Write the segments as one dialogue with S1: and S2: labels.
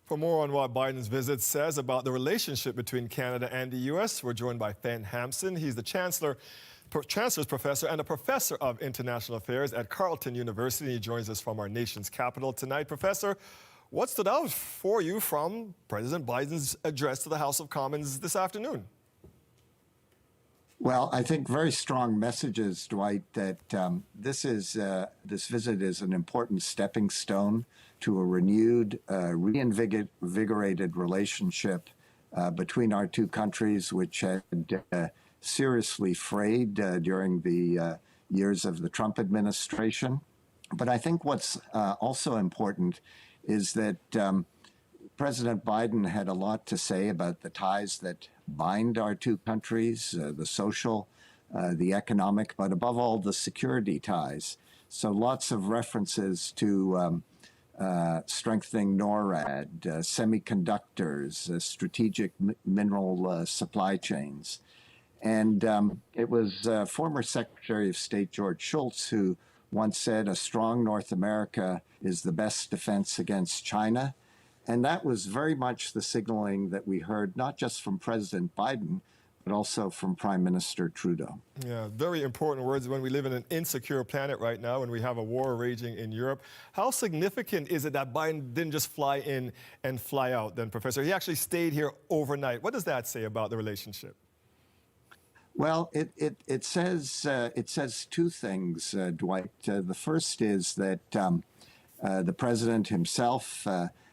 S1: For more on what Biden's visit says about the relationship between Canada and the U.S., we're joined by Fen Hampson. He's the Chancellor's Professor and a Professor of International Affairs at Carleton University. He joins us from our nation's capital tonight. Professor, what stood out for you from President Biden's address to the House of Commons this afternoon?
S2: Well, I think very strong messages, Dwight, that this visit is an important stepping stone to a renewed, reinvigorated relationship between our two countries, which had seriously frayed during the years of the Trump administration. But I think what's also important is that President Biden had a lot to say about the ties that bind our two countries, the social, the economic, but above all, the security ties. So lots of references to strengthening NORAD, semiconductors, strategic mineral supply chains. And it was former Secretary of State George Shultz who once said, "A strong North America is the best defense against China." And that was very much the signaling that we heard, not just from President Biden, but also from Prime Minister Trudeau.
S1: Yeah, very important words when we live in an insecure planet right now and we have a war raging in Europe. How significant is it that Biden didn't just fly in and fly out then, Professor? He actually stayed here overnight. What does that say about the relationship?
S2: Well, it says two things, Dwight. The first is that the president himself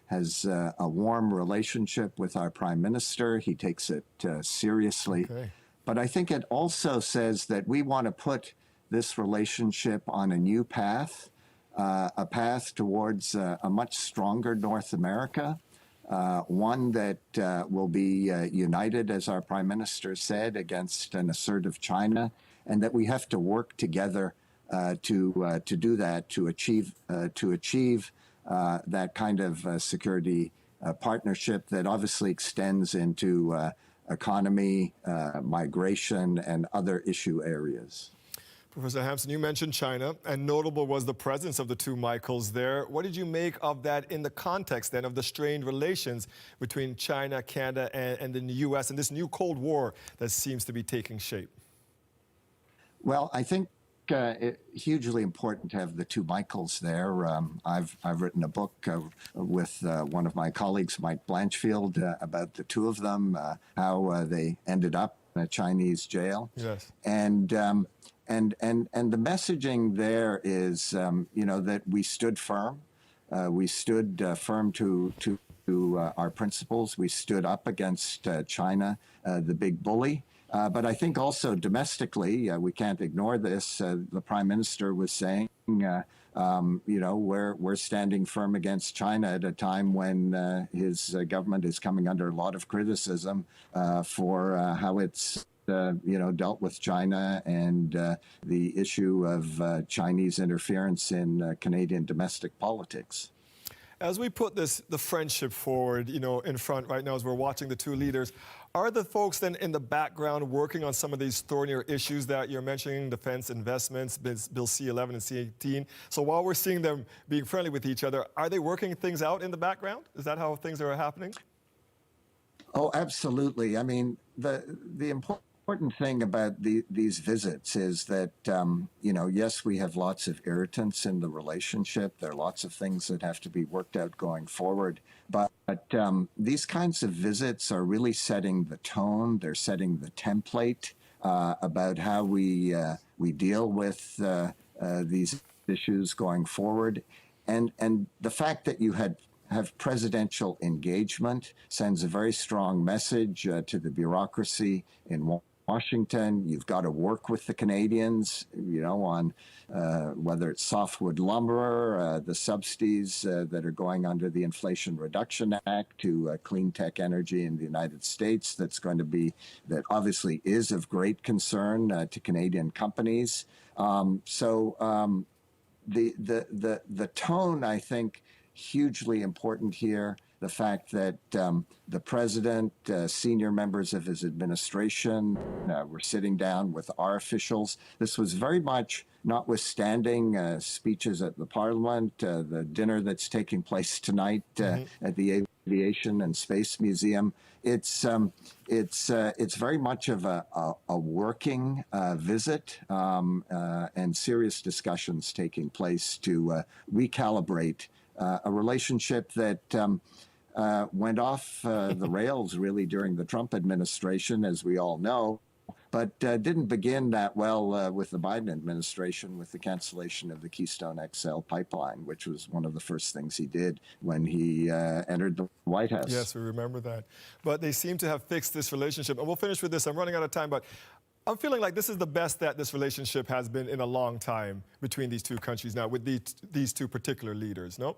S2: has a warm relationship with our prime minister. He takes it seriously. Okay. But I think it also says that we want to put this relationship on a new path, a path towards a much stronger North America, one that will be united, as our prime minister said, against an assertive China, and that we have to work together to do that, to achieve that kind of security partnership that obviously extends into economy, migration, and other issue areas.
S1: Professor Hampson, you mentioned China, and notable was the presence of the two Michaels there. What did you make of that in the context, then, of the strained relations between China, Canada, and the U.S. and this new Cold War that seems to be taking shape?
S2: Well, I think it's hugely important to have the two Michaels there. I've written a book with one of my colleagues, Mike Blanchfield, about the two of them, how they ended up in a Chinese jail.
S1: Yes. And
S2: the messaging there is, that we stood firm. We stood firm to our principles. We stood up against China, the big bully. But I think also domestically, we can't ignore this. The Prime Minister was saying, we're standing firm against China at a time when his government is coming under a lot of criticism for how it's dealt with China and the issue of Chinese interference in Canadian domestic politics.
S1: As we put the friendship forward, in front right now as we're watching the two leaders, are the folks then in the background working on some of these thornier issues that you're mentioning, defense investments, Bill C-11 and C-18? So while we're seeing them being friendly with each other, are they working things out in the background? Is that how things are happening?
S2: Oh, absolutely. I mean, the important thing about these visits is that, yes, we have lots of irritants in the relationship. There are lots of things that have to be worked out going forward. But these kinds of visits are really setting the tone. They're setting the template about how we deal with these issues going forward. And the fact that you have presidential engagement sends a very strong message to the bureaucracy in Washington. You've got to work with the Canadians, on whether it's softwood lumber, the subsidies that are going under the Inflation Reduction Act to clean tech energy in the United States. That obviously is of great concern to Canadian companies. The tone, I think, hugely important here. The fact that the president, senior members of his administration were sitting down with our officials. This was very much notwithstanding speeches at the Parliament, the dinner that's taking place tonight at the Aviation and Space Museum. It's very much of a working visit and serious discussions taking place to recalibrate a relationship that went off the rails really during the Trump administration, as we all know, but didn't begin that well with the Biden administration with the cancellation of the Keystone XL pipeline, which was one of the first things he did when he entered the White House.
S1: Yes, we remember that. But they seem to have fixed this relationship. And we'll finish with this. I'm running out of time, but I'm feeling like this is the best that this relationship has been in a long time between these two countries now with these two particular leaders, no?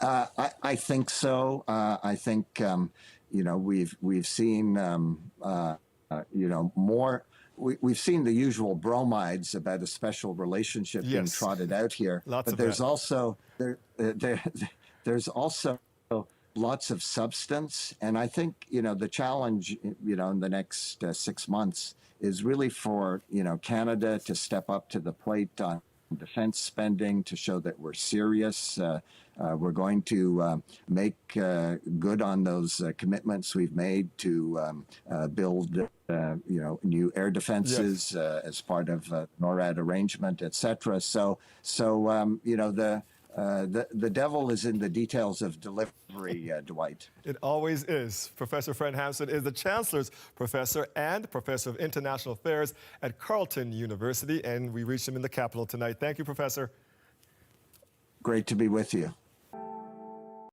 S2: I think so. I think, we've seen more. We've seen the usual bromides about a special relationship being trotted out here, but there's also there's also lots of substance, and I think the challenge in the next 6 months is really for Canada to step up to the plate on defense spending to show that we're serious. We're going to make good on those commitments we've made to build, new air defenses as part of NORAD arrangement, etc. So the devil is in the details of delivery, Dwight.
S1: It always is. Professor Fen Hampson is the Chancellor's Professor and Professor of International Affairs at Carleton University, and we reached him in the Capitol tonight. Thank you, Professor.
S2: Great to be with you.